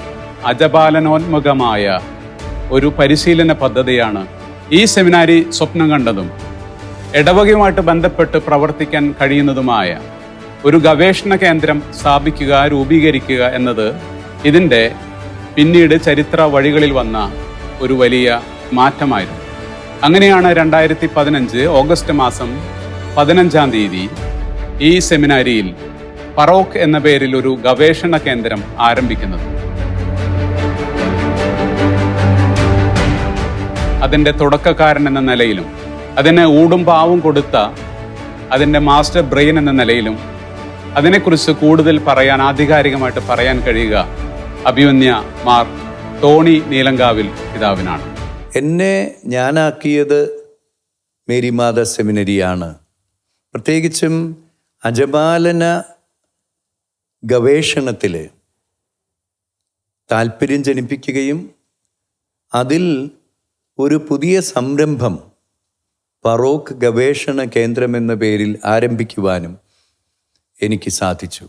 അജപാലനോന്മുഖമായ ഒരു പരിശീലന പദ്ധതിയാണ് ഈ സെമിനാരി സ്വപ്നം കണ്ടതും ഇടവകയുമായിട്ട് ബന്ധപ്പെട്ട് പ്രവർത്തിക്കാൻ കഴിയുന്നതുമായ ഒരു ഗവേഷണ കേന്ദ്രം സ്ഥാപിക്കുക, രൂപീകരിക്കുക എന്നത് ഇതിൻ്റെ പിന്നീട് ചരിത്ര വഴികളിൽ വന്ന ഒരു വലിയ മാറ്റമായിരുന്നു. അങ്ങനെയാണ് 2015 ഓഗസ്റ്റ് മാസം 15-ാം തീയതി ഈ സെമിനാരിയിൽ ഫറോക്ക് എന്ന പേരിൽ ഒരു ഗവേഷണ കേന്ദ്രം ആരംഭിക്കുന്നത്. അതിൻ്റെ തുടക്കക്കാരൻ എന്ന നിലയിലും അതിന് ഊടും പാവും കൊടുത്ത അതിൻ്റെ മാസ്റ്റർ ബ്രെയിൻ എന്ന നിലയിലും അതിനെക്കുറിച്ച് കൂടുതൽ പറയാൻ, ആധികാരികമായിട്ട് പറയാൻ കഴിയുക അഭിമന്യ മാർ ടോണി നീലങ്കാവിൽ പിതാവിനാണ്. എന്നെ ഞാനാക്കിയത് മേരിമാത സെമിനറിയാണ്. പ്രത്യേകിച്ചും അജപാലന ഗവേഷണത്തിൽ താല്പര്യം ജനിപ്പിക്കുകയും അതിൽ ഒരു പുതിയ സംരംഭം ഫറോക്ക് ഗവേഷണ കേന്ദ്രം എന്ന പേരിൽ ആരംഭിക്കുവാനും എനിക്ക് സാധിച്ചു.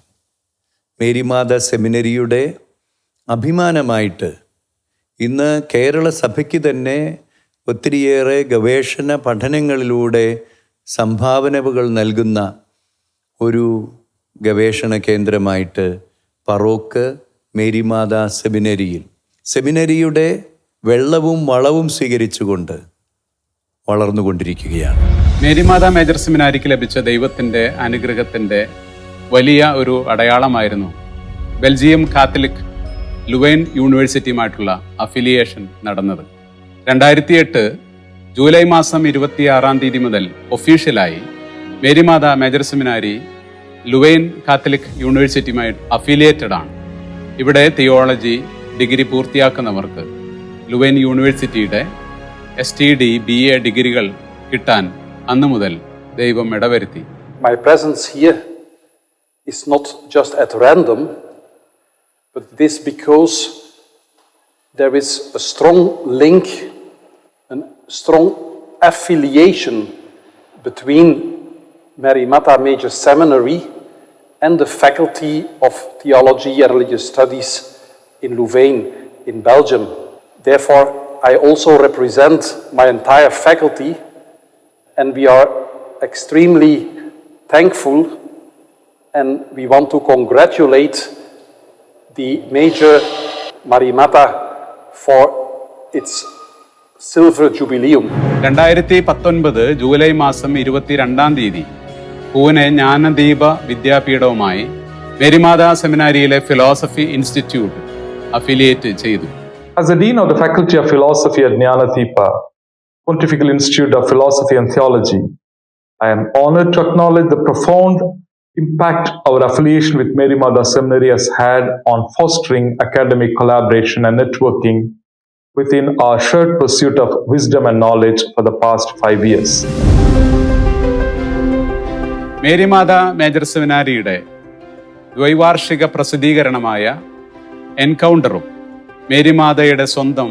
മേരിമാത സെമിനറിയുടെ അഭിമാനമായിട്ട് ഇന്ന് കേരള സഭയ്ക്ക് തന്നെ ഒത്തിരിയേറെ ഗവേഷണ പഠനങ്ങളിലൂടെ സംഭാവനകൾ നൽകുന്ന ഒരു ഗവേഷണ കേന്ദ്രമായിട്ട് ഫറോക്ക് മേരിമാത സെമിനറിയുടെ വെള്ളവും വളവും സ്വീകരിച്ചുകൊണ്ട് വളർന്നുകൊണ്ടിരിക്കുകയാണ്. മേരിമാത മേജർ സെമിനാരിക്ക് ലഭിച്ച ദൈവത്തിൻ്റെ അനുഗ്രഹത്തിൻ്റെ വലിയ ഒരു അടയാളമായിരുന്നു ബെൽജിയം കാത്തലിക് ലുവൈൻ യൂണിവേഴ്സിറ്റിയുമായിട്ടുള്ള അഫിലിയേഷൻ നടന്നത്. 2008 ജൂലൈ മാസം 26-ാം തീയതി മുതൽ ഒഫീഷ്യലായി Marymatha major seminary Louvain Catholic യൂണിവേഴ്സിറ്റിയുമായി അഫിലിയേറ്റഡ് ആണ്. ഇവിടെ തിയോളജി ഡിഗ്രി പൂർത്തിയാക്കുന്നവർക്ക് ലുവൈൻ യൂണിവേഴ്സിറ്റിയുടെ STD BA ഡിഗ്രികൾ കിട്ടാൻ അന്നു മുതൽ ദൈവം ഇടവരുത്തി. My presence here is not just at random, but it is because there is a strong link, a strong affiliation between Marimata Major Seminary and the Faculty of Theology and Religious Studies in Louvain in Belgium. Therefore, I also represent my entire faculty, and we are extremely thankful and we want to congratulate the Major Marimata for its silver jubileum. 2019 July മാസം 22 പൂനെ ജ്ഞാനദീപ വിദ്യാപീഠവുമായി മേരിമാതാ സെമിനാരിയിലെ philosophy institute affiliate ചെയ്തു. As the Dean of the Faculty of Philosophy at Jnanadeepa, Pontifical Institute of Philosophy and Theology, I am honored to acknowledge the profound impact our affiliation with Merimada Seminary has had on fostering academic collaboration and networking within our shared pursuit of wisdom and knowledge for the past 5 years. Marymatha major സെമിനാരിയുടെ ദ്വൈവാർഷിക പ്രസിദ്ധീകരണമായ എൻകൗണ്ടറും മേരിമാതയുടെ സ്വന്തം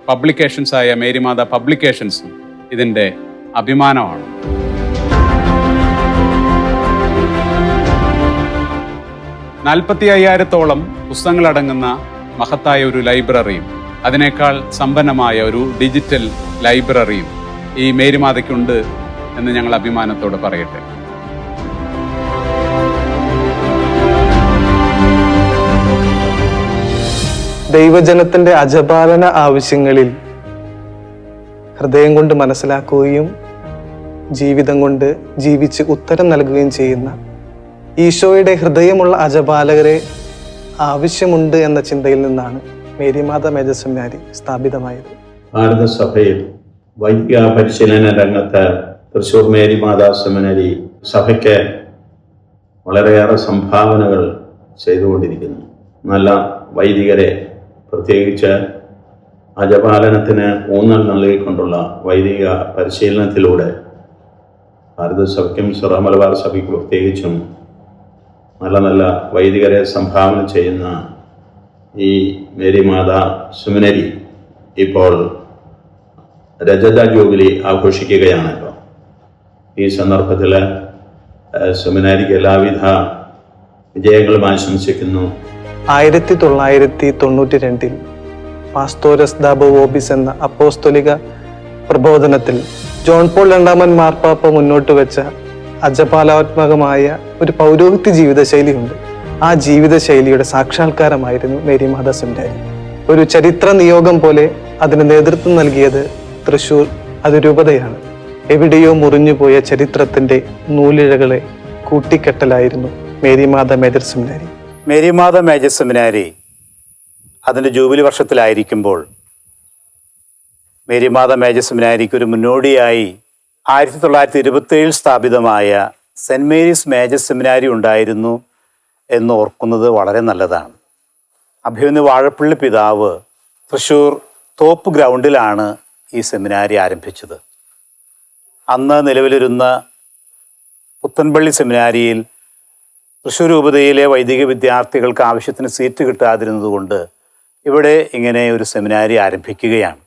പബ്ലിക്കേഷൻസായ മേരിമാത പബ്ലിക്കേഷൻസും ഇതിൻ്റെ അഭിമാനമാണ്. 45,000-ഓളം പുസ്തകങ്ങളടങ്ങുന്ന മഹത്തായ ഒരു ലൈബ്രറിയും അതിനേക്കാൾ സമ്പന്നമായ ഒരു ഡിജിറ്റൽ ലൈബ്രറിയും ഈ മേരിമാതയ്ക്കുണ്ട് എന്ന് ഞങ്ങൾ അഭിമാനത്തോടെ പറയട്ടെ. ദൈവജനത്തിന്റെ അജപാലന ആവശ്യങ്ങളിൽ ഹൃദയം കൊണ്ട് മനസ്സിലാക്കുകയും ജീവിതം കൊണ്ട് ജീവിച്ച് ഉത്തരം നൽകുകയും ചെയ്യുന്ന ഈശോയുടെ ഹൃദയമുള്ള അജപാലകരെ ആവശ്യമുണ്ട് എന്ന ചിന്തയിൽ നിന്നാണ് മേരിമാതാ മേജർ സെമിനാരി സ്ഥാപിതമായത്. ഭാരതസഭയിൽ വൈദിക പരിശീലന രംഗത്ത് തൃശ്ശൂർ മേരിമാതാ സെമിനാരി സഭയ്ക്ക് വളരെയേറെ സംഭാവനകൾ ചെയ്തുകൊണ്ടിരിക്കുന്നു. നല്ല വൈദികരെ, പ്രത്യേകിച്ച് അജപാലനത്തിന് ഊന്നൽ നൽകിക്കൊണ്ടുള്ള വൈദിക പരിശീലനത്തിലൂടെ ഭാരതസഭയ്ക്കും സിറോ മലബാർ സഭയ്ക്കും പ്രത്യേകിച്ചും നല്ല നല്ല വൈദികരെ സംഭാവന ചെയ്യുന്ന ഈ മേരിമാതാ സെമിനാരി ഇപ്പോൾ രജത ജൂബിലി ആഘോഷിക്കുകയാണല്ലോ. ഈ സന്ദർഭത്തിൽ സെമിനാരിക്ക് എല്ലാവിധ വിജയങ്ങളും ആശംസിക്കുന്നു. 1992 പാസ്തോരസ് ദാബോ വോബിസ് എന്ന അപ്പോസ്തോലിക പ്രബോധനത്തിൽ ജോൺ പോൾ രണ്ടാമൻ മാർപ്പാപ്പ മുന്നോട്ട് വെച്ച അജപാലാത്മകമായ ഒരു പൗരോഹിത്യ ജീവിതശൈലിയുണ്ട്. ആ ജീവിതശൈലിയുടെ സാക്ഷാത്കാരമായിരുന്നു മേരിമാതാ സെമിനാരി. ഒരു ചരിത്ര നിയോഗം പോലെ അതിന് നേതൃത്വം നൽകിയത് തൃശ്ശൂർ അതിരൂപതയാണ്. എവിടെയോ മുറിഞ്ഞുപോയ ചരിത്രത്തിന്റെ നൂലിഴകളെ കൂട്ടിക്കെട്ടലായിരുന്നു Mary Matha major seminary. Marymatha major seminary അതിൻ്റെ ജൂബിലി വർഷത്തിലായിരിക്കുമ്പോൾ മേരിമാതാ മേജർ സെമിനാരിക്ക് ഒരു മുന്നോടിയായി 1927 സ്ഥാപിതമായ സെൻറ് മേരീസ് മേജർ സെമിനാരി ഉണ്ടായിരുന്നു എന്ന് ഓർക്കുന്നത് വളരെ നല്ലതാണ്. അഭിമന്യ വാഴപ്പള്ളി പിതാവ് തൃശ്ശൂർ തോപ്പ് ഗ്രൗണ്ടിലാണ് ഈ സെമിനാരി ആരംഭിച്ചത്. അന്ന് നിലവിലിരുന്ന പുത്തൻപള്ളി സെമിനാരിയിൽ തൃശ്ശൂർ രൂപതയിലെ വൈദിക വിദ്യാർത്ഥികൾക്ക് ആവശ്യത്തിന് സീറ്റ് കിട്ടാതിരുന്നതുകൊണ്ട് ഇവിടെ ഇങ്ങനെ ഒരു സെമിനാരി ആരംഭിക്കുകയാണ്.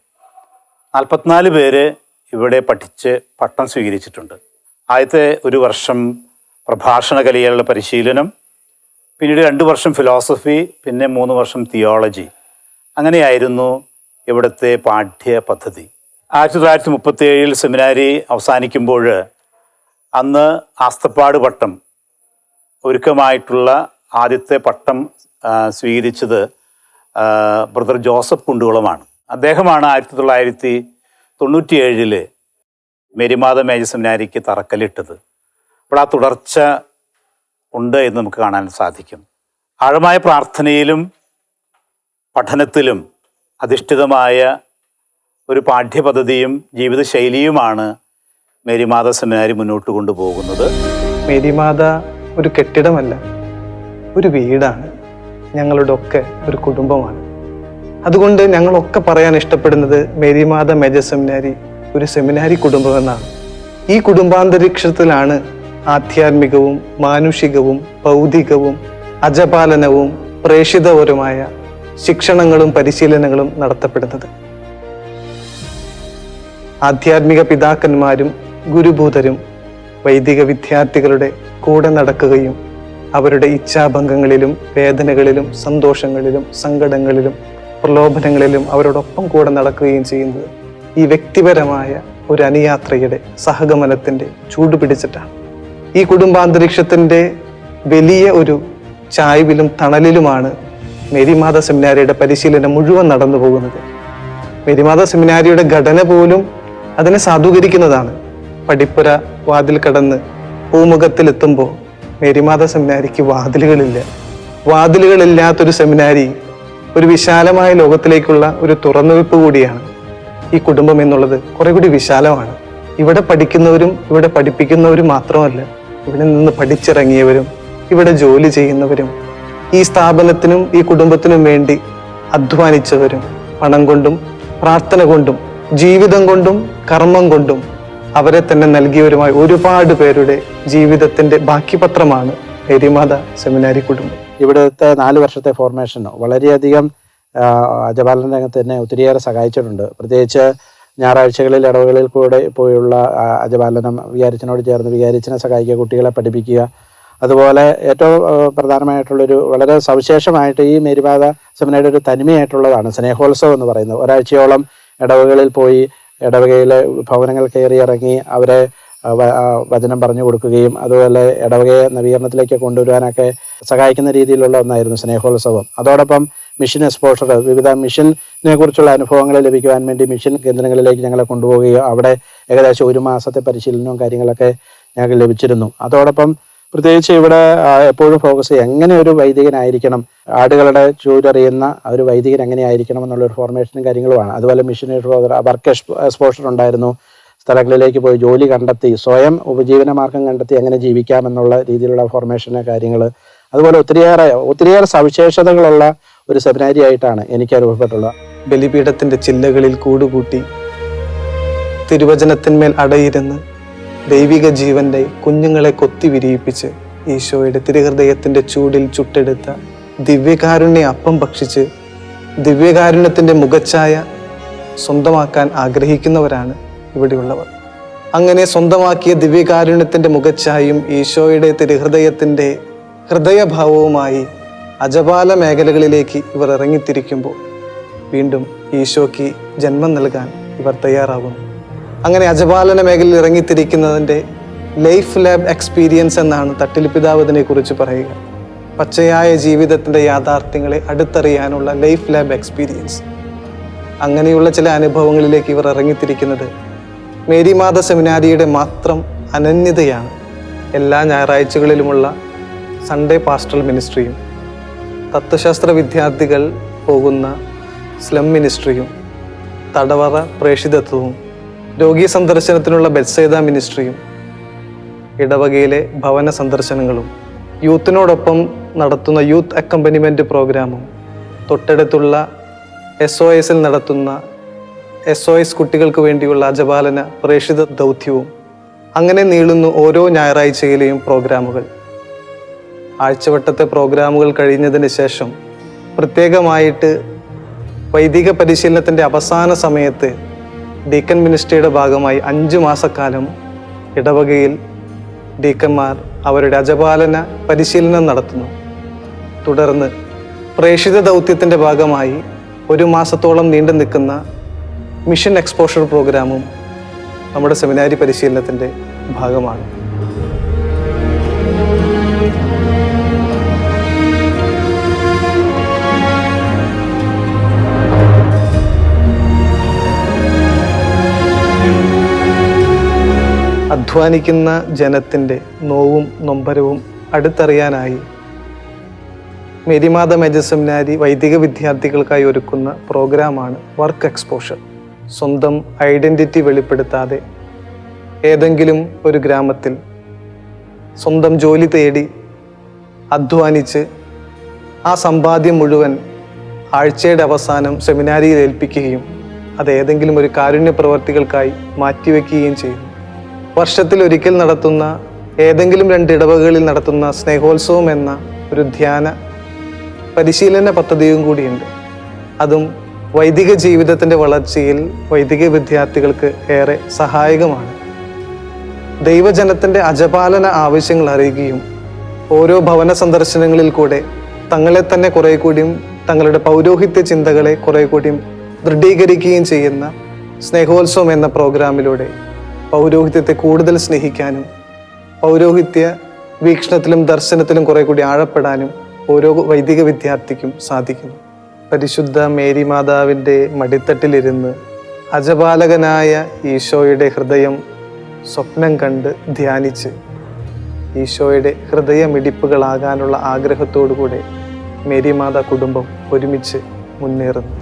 44 പേര് ഇവിടെ പഠിച്ച് പട്ടം സ്വീകരിച്ചിട്ടുണ്ട്. ആദ്യത്തെ ഒരു വർഷം പ്രഭാഷണ കലയിലുള്ള പരിശീലനം, പിന്നീട് 2 വർഷം ഫിലോസഫി, പിന്നെ 3 വർഷം തിയോളജി. അങ്ങനെയായിരുന്നു ഇവിടുത്തെ പാഠ്യ പദ്ധതി. 1937 സെമിനാരി അവസാനിക്കുമ്പോൾ അന്ന് ആസ്തപ്പാട് പട്ടം ഒരുക്കമായിട്ടുള്ള ആദ്യത്തെ പട്ടം സ്വീകരിച്ചത് ബ്രദർ ജോസഫ് കുണ്ടുകുളമാണ്. അദ്ദേഹമാണ് 1997 മേരിമാതാ മേജർ സെമിനാരിക്ക് തറക്കല്ലിട്ടത്. അപ്പോൾ ആ തുടർച്ച ഉണ്ട് എന്ന് നമുക്ക് കാണാൻ സാധിക്കും. ആഴമായ പ്രാർത്ഥനയിലും പഠനത്തിലും അധിഷ്ഠിതമായ ഒരു പാഠ്യപദ്ധതിയും ജീവിതശൈലിയുമാണ് മേരിമാതാ സെമിനാരി മുന്നോട്ട് കൊണ്ടുപോകുന്നത്. മേരിമാതാ ഒരു കെട്ടിടമല്ല, ഒരു വീടാണ്. ഞങ്ങളുടെ ഒക്കെ ഒരു കുടുംബമാണ്. അതുകൊണ്ട് ഞങ്ങളൊക്കെ പറയാൻ ഇഷ്ടപ്പെടുന്നത് മേരിമാതാ മേജർ സെമിനാരി ഒരു സെമിനാരി കുടുംബമെന്നാണ്. ഈ കുടുംബാന്തരീക്ഷത്തിലാണ് ആധ്യാത്മികവും മാനുഷികവും ഭൗതികവും അജപാലനവും പ്രേഷിതപരമായ ശിക്ഷണങ്ങളും പരിശീലനങ്ങളും നടത്തപ്പെടുന്നത്. ആധ്യാത്മിക പിതാക്കന്മാരും ഗുരുഭൂതരും വൈദിക വിദ്യാർത്ഥികളുടെ കൂടെ നടക്കുകയും അവരുടെ ഇച്ഛാഭംഗങ്ങളിലും വേദനകളിലും സന്തോഷങ്ങളിലും സങ്കടങ്ങളിലും പ്രലോഭനങ്ങളിലും അവരോടൊപ്പം കൂടെ നടക്കുകയും ചെയ്യുന്നത് ഈ വ്യക്തിപരമായ ഒരു അനുയാത്രയുടെ സഹഗമനത്തിൻ്റെ ചൂട് പിടിച്ചിട്ടാണ്. ഈ കുടുംബാന്തരീക്ഷത്തിൻ്റെ വലിയ ഒരു ചായ്വിലും തണലിലുമാണ് മേരിമാത സെമിനാരിയുടെ പരിശീലനം മുഴുവൻ നടന്നു പോകുന്നത്. മേരിമാത സെമിനാരിയുടെ ഘടന പോലും അതിനെ സാധൂകരിക്കുന്നതാണ്. പടിപ്പുര വാതിൽ കടന്ന് പൂമുഖത്തിലെത്തുമ്പോൾ മേരിമാത സെമിനാരിക്ക് വാതിലുകളില്ല. വാതിലുകളില്ലാത്തൊരു സെമിനാരി ഒരു വിശാലമായ ലോകത്തിലേക്കുള്ള ഒരു തുറന്നുവെപ്പ് കൂടിയാണ്. ഈ കുടുംബം എന്നുള്ളത് കുറെ കൂടി വിശാലമാണ്. ഇവിടെ പഠിക്കുന്നവരും ഇവിടെ പഠിപ്പിക്കുന്നവരും മാത്രമല്ല, ഇവിടെ നിന്ന് പഠിച്ചിറങ്ങിയവരും ഇവിടെ ജോലി ചെയ്യുന്നവരും ഈ സ്ഥാപനത്തിനും ഈ കുടുംബത്തിനും വേണ്ടി അധ്വാനിച്ചവരും പണം കൊണ്ടും പ്രാർത്ഥന കൊണ്ടും ജീവിതം കൊണ്ടും കർമ്മം കൊണ്ടും അവരെ തന്നെ നൽകിയവരുമായ ഒരുപാട് പേരുടെ ജീവിതത്തിന്റെ ബാക്കിപത്രമാണ് മേരിമാത സെമിനാരി കുടുംബം. ഇവിടുത്തെ 4 വർഷത്തെ ഫോർമേഷൻ വളരെയധികം അജപാലന രംഗത്ത് തന്നെ ഒത്തിരിയേറെ സഹായിച്ചിട്ടുണ്ട്. പ്രത്യേകിച്ച് ഞായറാഴ്ചകളിൽ ഇടവകളിൽ കൂടെ പോയുള്ള അജപാലനം, വികാരിച്ചനോട് ചേർന്ന് വികാരിച്ചനെ സഹായിക്കുക, കുട്ടികളെ പഠിപ്പിക്കുക. അതുപോലെ ഏറ്റവും പ്രധാനമായിട്ടുള്ളൊരു വളരെ സവിശേഷമായിട്ട് ഈ മേരിമാത സെമിനാരിയുടെ ഒരു തനിമയായിട്ടുള്ളതാണ് സ്നേഹോത്സവം എന്ന് പറയുന്നത്. ഒരാഴ്ചയോളം ഇടവകളിൽ പോയി ഇടവകയിലെ ഭവനങ്ങൾ കയറി ഇറങ്ങി അവരെ വചനം പറഞ്ഞു കൊടുക്കുകയും അതുപോലെ ഇടവകയെ നവീകരണത്തിലേക്ക് കൊണ്ടുവരാനൊക്കെ സഹായിക്കുന്ന രീതിയിലുള്ള ഒന്നായിരുന്നു സ്നേഹോത്സവം. അതോടൊപ്പം മിഷൻ എക്സ്പോഷർ, വിവിധ മിഷനെ കുറിച്ചുള്ള അനുഭവങ്ങൾ ലഭിക്കുവാൻ വേണ്ടി മിഷൻ കേന്ദ്രങ്ങളിലേക്ക് ഞങ്ങളെ കൊണ്ടുപോവുകയും അവിടെ ഏകദേശം 1 മാസത്തെ പരിശീലനവും കാര്യങ്ങളൊക്കെ ഞങ്ങൾക്ക് ലഭിച്ചിരുന്നു. അതോടൊപ്പം പ്രത്യേകിച്ച് ഇവിടെ എപ്പോഴും ഫോക്കസ് ചെയ്യുക എങ്ങനെ ഒരു വൈദികനായിരിക്കണം, ആടുകളുടെ ചൂരറിയുന്ന ഒരു വൈദികൻ എങ്ങനെയായിരിക്കണം എന്നുള്ളൊരു ഫോർമേഷനും കാര്യങ്ങളുമാണ്. അതുപോലെ മിഷൻ വർക്ക് എക്സ്പോഷർ ഉണ്ടായിരുന്നു. സ്ഥലങ്ങളിലേക്ക് പോയി ജോലി കണ്ടെത്തി സ്വയം ഉപജീവന മാർഗം കണ്ടെത്തി എങ്ങനെ ജീവിക്കാമെന്നുള്ള രീതിയിലുള്ള ഫോർമേഷന് കാര്യങ്ങൾ. അതുപോലെ ഒത്തിരിയേറെ സവിശേഷതകളുള്ള ഒരു സെമിനാരി ആയിട്ടാണ് എനിക്ക് അനുഭവപ്പെട്ടുള്ളത്. ബലിപീഠത്തിന്റെ ചില്ലകളിൽ കൂടുകൂട്ടി തിരുവചനത്തിന്മേൽ അടയിരുന്ന് ദൈവിക ജീവന്റെ കുഞ്ഞുങ്ങളെ കൊത്തി വിരിയിപ്പിച്ച് ഈശോയുടെ തിരുഹൃദയത്തിന്റെ ചൂടിൽ ചുട്ടെടുത്ത ദിവ്യകാരുണ്യ അപ്പം ഭക്ഷിച്ച് ദിവ്യകാരുണ്യത്തിന്റെ മുഖച്ഛായ സ്വന്തമാക്കാൻ ആഗ്രഹിക്കുന്നവരാണ് ഇവിടെയുള്ളവർ. അങ്ങനെ സ്വന്തമാക്കിയ ദിവ്യകാരുണ്യത്തിന്റെ മുഖച്ഛായും ഈശോയുടെ തിരുഹൃദയത്തിന്റെ ഹൃദയഭാവവുമായി അജപാല മേഖലകളിലേക്ക് ഇവർ ഇറങ്ങിത്തിരിക്കുമ്പോൾ വീണ്ടും ഈശോയ്ക്ക് ജന്മം നൽകാൻ ഇവർ തയ്യാറാകുന്നു. അങ്ങനെ അജപാലന മേഖലയിൽ ഇറങ്ങിത്തിരിക്കുന്നതിൻ്റെ ലൈഫ് ലാബ് എക്സ്പീരിയൻസ് എന്നാണ് തട്ടിൽ പിതാവ് ഇതിനെക്കുറിച്ച് പറയുക. പച്ചയായ ജീവിതത്തിൻ്റെ യാഥാർത്ഥ്യങ്ങളെ അടുത്തറിയാനുള്ള ലൈഫ് ലാബ് എക്സ്പീരിയൻസ്. അങ്ങനെയുള്ള ചില അനുഭവങ്ങളിലേക്ക് ഇവർ ഇറങ്ങിത്തിരിക്കുന്നത് മേരിമാത സെമിനാരിയുടെ മാത്രം അനന്യതയാണ്. എല്ലാ ഞായറാഴ്ചകളിലുമുള്ള സൺഡേ പാസ്റ്ററൽ മിനിസ്ട്രിയും തത്വശാസ്ത്ര വിദ്യാർത്ഥികൾ പോകുന്ന സ്ലം മിനിസ്ട്രിയും തടവറ പ്രേഷിതത്വവും രോഗീ സന്ദർശനത്തിനുള്ള ബെത്സേദ മിനിസ്ട്രിയും ഇടവകയിലെ ഭവന സന്ദർശനങ്ങളും യൂത്തിനോടൊപ്പം നടത്തുന്ന യൂത്ത് അക്കമ്പനിമെൻറ്റ് പ്രോഗ്രാമും തൊട്ടടുത്തുള്ള SOSൽ നടത്തുന്ന SOS കുട്ടികൾക്ക് വേണ്ടിയുള്ള അജപാലന പ്രേഷിത ദൗത്യവും അങ്ങനെ നീളുന്നു ഓരോ ഞായറാഴ്ചയിലെയും പ്രോഗ്രാമുകൾ. ആഴ്ചവട്ടത്തെ പ്രോഗ്രാമുകൾ കഴിഞ്ഞതിന് ശേഷം പ്രത്യേകമായിട്ട് വൈദിക പരിശീലനത്തിൻ്റെ അവസാന സമയത്ത് ഡീക്കൻ മിനിസ്ട്രിയുടെ ഭാഗമായി 5 മാസക്കാലം ഇടവകയിൽ ഡീക്കന്മാർ അവരുടെ അജപാലന പരിശീലനം നടത്തുന്നു. തുടർന്ന് പ്രേഷിത ദൗത്യത്തിൻ്റെ ഭാഗമായി 1 മാസത്തോളം നീണ്ടു നിൽക്കുന്ന മിഷൻ എക്സ്പോഷർ പ്രോഗ്രാമും നമ്മുടെ സെമിനാരി പരിശീലനത്തിൻ്റെ ഭാഗമാണ്. അധ്വാനിക്കുന്ന ജനത്തിൻ്റെ നോവും നൊമ്പരവും അടുത്തറിയാനായി മേരിമാത മേജർ സെമിനാരി വൈദിക വിദ്യാർത്ഥികൾക്കായി ഒരുക്കുന്ന പ്രോഗ്രാമാണ് വർക്ക് എക്സ്പോഷർ. സ്വന്തം ഐഡൻറ്റിറ്റി വെളിപ്പെടുത്താതെ ഏതെങ്കിലും ഒരു ഗ്രാമത്തിൽ സ്വന്തം ജോലി തേടി അധ്വാനിച്ച് ആ സമ്പാദ്യം മുഴുവൻ ആഴ്ചയുടെ അവസാനം സെമിനാരിയിൽ ഏൽപ്പിക്കുകയും അത് ഏതെങ്കിലും ഒരു കാരുണ്യ പ്രവർത്തികൾക്കായി മാറ്റിവെക്കുകയും ചെയ്യുന്നു. വർഷത്തിലൊരിക്കൽ നടത്തുന്ന ഏതെങ്കിലും 2 ഇടവകകളിൽ നടത്തുന്ന സ്നേഹോത്സവം എന്ന ഒരു ധ്യാന പരിശീലന പദ്ധതിയും കൂടിയുണ്ട്. അതും വൈദിക ജീവിതത്തിൻ്റെ വളർച്ചയിൽ വൈദിക വിദ്യാർത്ഥികൾക്ക് ഏറെ സഹായകമാണ്. ദൈവജനത്തിൻ്റെ അജപാലന ആവശ്യങ്ങൾ അറിയുകയും ഓരോ ഭവന സന്ദർശനങ്ങളിൽ കൂടെ തങ്ങളെ തന്നെ കുറെ കൂടിയും തങ്ങളുടെ പൗരോഹിത്യ ചിന്തകളെ കുറെ കൂടിയും ദൃഢീകരിക്കുകയും ചെയ്യുന്ന സ്നേഹോത്സവം എന്ന പ്രോഗ്രാമിലൂടെ പൗരോഹിത്യത്തെ കൂടുതൽ സ്നേഹിക്കാനും പൗരോഹിത്യ വീക്ഷണത്തിലും ദർശനത്തിലും കുറെ കൂടി ആഴപ്പെടാനും ഓരോ വൈദിക വിദ്യാർത്ഥിക്കും സാധിക്കുന്നു. പരിശുദ്ധ മേരി മാതാവിൻ്റെ മടിത്തട്ടിലിരുന്ന് അജപാലകനായ ഈശോയുടെ ഹൃദയം സ്വപ്നം കണ്ട് ധ്യാനിച്ച് ഈശോയുടെ ഹൃദയമിടിപ്പുകളാകാനുള്ള ആഗ്രഹത്തോടുകൂടെ മേരി മാതാ കുടുംബം ഒരുമിച്ച് മുന്നേറുന്നു.